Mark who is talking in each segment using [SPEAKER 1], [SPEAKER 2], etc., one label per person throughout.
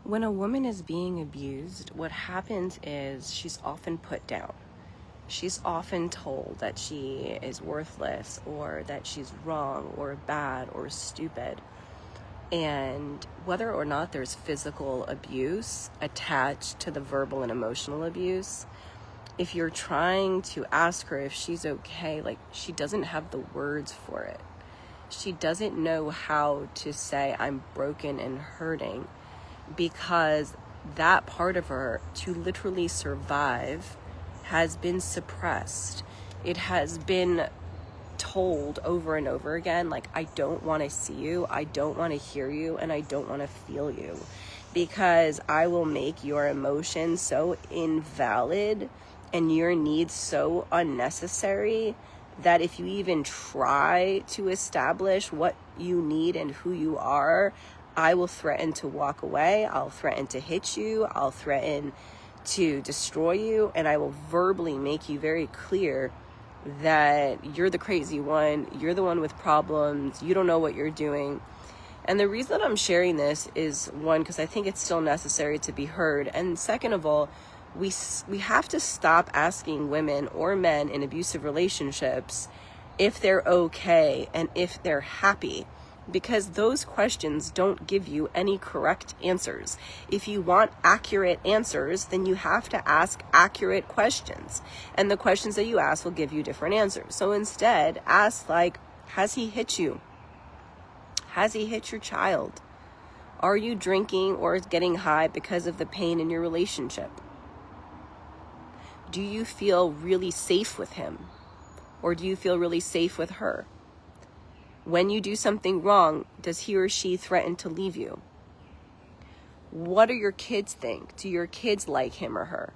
[SPEAKER 1] When a woman is being abused, what happens is she's often put down. She's often told that she is worthless, or that she's wrong or bad or stupid. And whether or not there's physical abuse attached to the verbal and emotional abuse, if you're trying to ask her if she's okay, like, she doesn't have the words for it. She doesn't know how to say, I'm broken and hurting, because that part of her, to literally survive, has been suppressed. It has been told over and over again, like, I don't want to see you, I don't want to hear you, and I don't want to feel you, because I will make your emotions so invalid and your needs so unnecessary that if you even try to establish what you need and who you are, I will threaten to walk away, I'll threaten to hit you, I'll threaten to destroy you, and I will verbally make you very clear that you're the crazy one, you're the one with problems, you don't know what you're doing. And the reason that I'm sharing this is, one, because I think it's still necessary to be heard, and second of all, we have to stop asking women or men in abusive relationships if they're okay and if they're happy, because those questions don't give you any correct answers. If you want accurate answers, then you have to ask accurate questions, and the questions that you ask will give you different answers. So instead, ask, like, has he hit you? Has he hit your child? Are you drinking or getting high because of the pain in your relationship? Do you feel really safe with him? Or do you feel really safe with her? When you do something wrong, does he or she threaten to leave you? What do your kids think? Do your kids like him or her?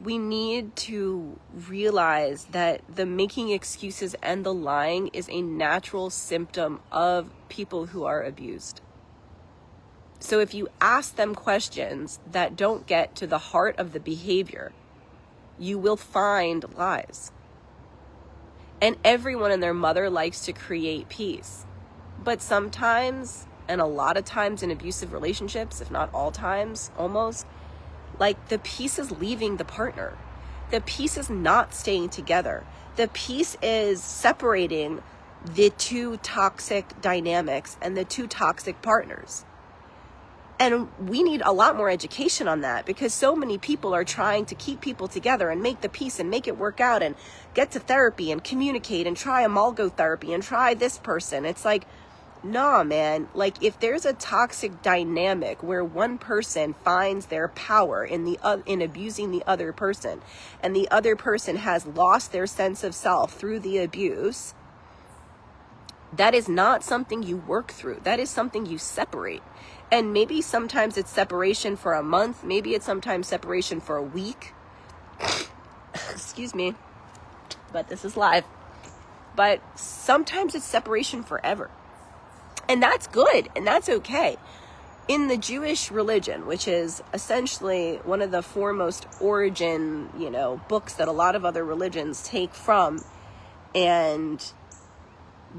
[SPEAKER 1] We need to realize that the making excuses and the lying is a natural symptom of people who are abused. So if you ask them questions that don't get to the heart of the behavior, you will find lies. And everyone and their mother likes to create peace. But sometimes, and a lot of times in abusive relationships, if not all times, almost, like, the peace is leaving the partner. The peace is not staying together. The peace is separating the two toxic dynamics and the two toxic partners. And we need a lot more education on that, because so many people are trying to keep people together and make the peace and make it work out and get to therapy and communicate and try amalgo therapy and try this person. It's like, nah, man. Like, if there's a toxic dynamic where one person finds their power in abusing the other person, and the other person has lost their sense of self through the abuse, that is not something you work through. That is something you separate. And maybe sometimes it's separation for a month. Maybe it's sometimes separation for a week. Excuse me. But this is live. But sometimes it's separation forever. And that's good. And that's okay. In the Jewish religion, which is essentially one of the foremost origin, books that a lot of other religions take from, and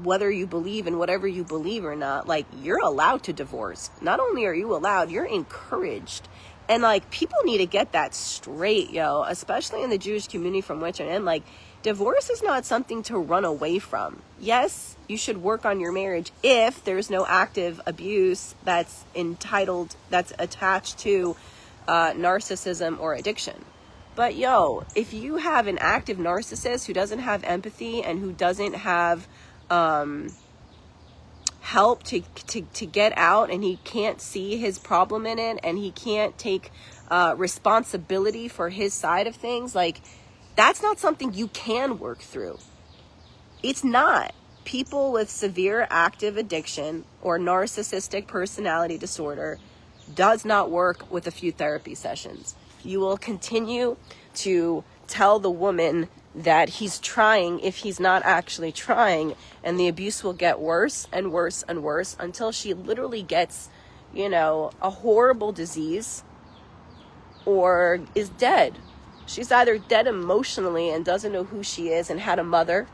[SPEAKER 1] whether you believe in whatever you believe or not, like, you're allowed to divorce. Not only are you allowed, you're encouraged. And, like, people need to get that straight, especially in the Jewish community from which I'm in. Like, divorce is not something to run away from. Yes, you should work on your marriage if there's no active abuse that's attached to narcissism or addiction. But if you have an active narcissist who doesn't have empathy and who doesn't have help to get out, and he can't see his problem in it, and he can't take responsibility for his side of things, like, that's not something you can work through. It's not. People with severe active addiction or narcissistic personality disorder does not work with a few therapy sessions. You will continue to tell the woman that he's trying if he's not actually trying, and the abuse will get worse and worse and worse until she literally gets, a horrible disease or is dead. She's either dead emotionally and doesn't know who she is and had a mother,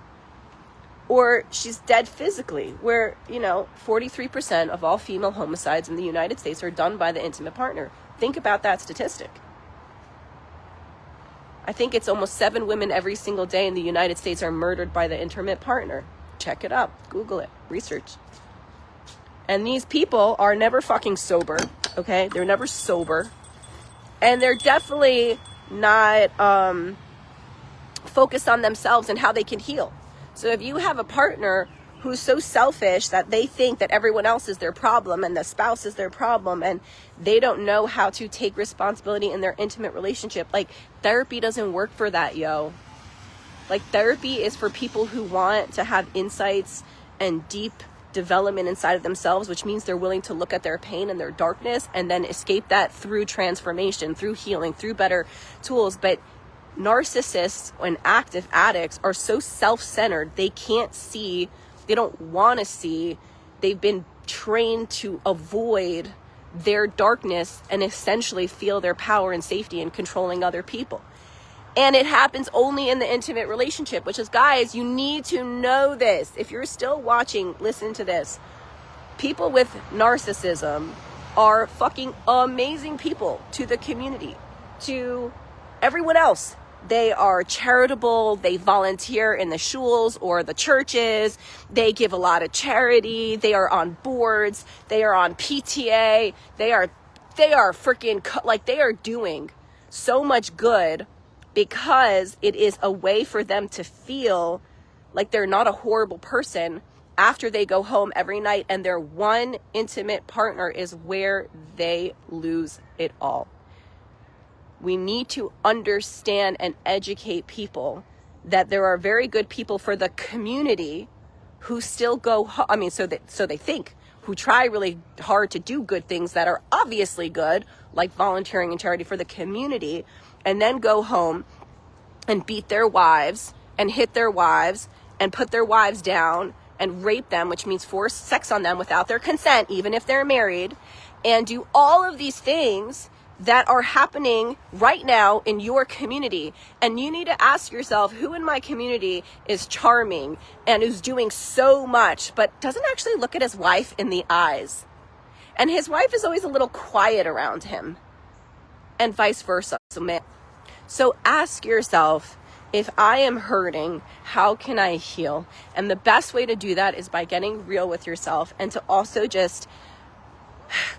[SPEAKER 1] or she's dead physically, where, 43% of all female homicides in the United States are done by the intimate partner. Think about that statistic. I think it's almost 7 women every single day in the United States are murdered by the intimate partner. Check it up. Google it. Research. And these people are never fucking sober, okay? They're never sober. And they're definitely not focused on themselves and how they can heal. So if you have a partner who's so selfish that they think that everyone else is their problem and the spouse is their problem, and they don't know how to take responsibility in their intimate relationship, like, therapy doesn't work for that, yo. Like, therapy is for people who want to have insights and deep development inside of themselves, which means they're willing to look at their pain and their darkness and then escape that through transformation, through healing, through better tools. But narcissists and active addicts are so self-centered, they can't see, they don't want to see, they've been trained to avoid their darkness and essentially feel their power and safety in controlling other people. And it happens only in the intimate relationship, which is, guys, you need to know this. If you're still watching, listen to this. People with narcissism are fucking amazing people to the community, to everyone else. They are charitable. They volunteer in the shuls or the churches. They give a lot of charity. They are on boards. They are on PTA. They are freaking, like, they are doing so much good, because it is a way for them to feel like they're not a horrible person after they go home every night and their one intimate partner is where they lose it all. We need to understand and educate people that there are very good people for the community who still go home. I mean, so they think, who try really hard to do good things that are obviously good, like volunteering and charity for the community, and then go home and beat their wives and hit their wives and put their wives down and rape them, which means force sex on them without their consent, even if they're married, and do all of these things that are happening right now in your community. And you need to ask yourself, who in my community is charming and who's doing so much, but doesn't actually look at his wife in the eyes? And his wife is always a little quiet around him, and vice versa. So ask yourself, if I am hurting, how can I heal? And the best way to do that is by getting real with yourself, and to also just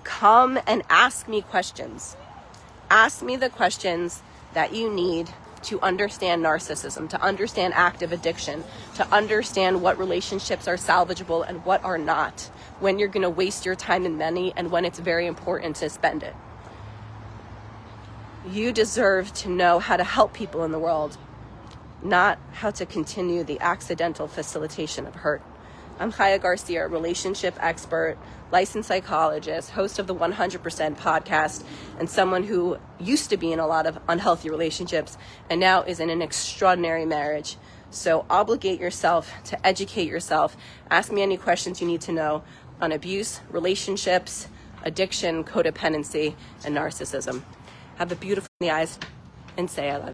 [SPEAKER 1] come and ask me questions. Ask me the questions that you need to understand narcissism, to understand active addiction, to understand what relationships are salvageable and what are not, when you're going to waste your time and money, and when it's very important to spend it. You deserve to know how to help people in the world, not how to continue the accidental facilitation of hurt. I'm Chaya Garcia, relationship expert, licensed psychologist, host of the 100% podcast, and someone who used to be in a lot of unhealthy relationships and now is in an extraordinary marriage. So obligate yourself to educate yourself. Ask me any questions you need to know on abuse, relationships, addiction, codependency, and narcissism. Have a beautiful in the eyes and say I love you.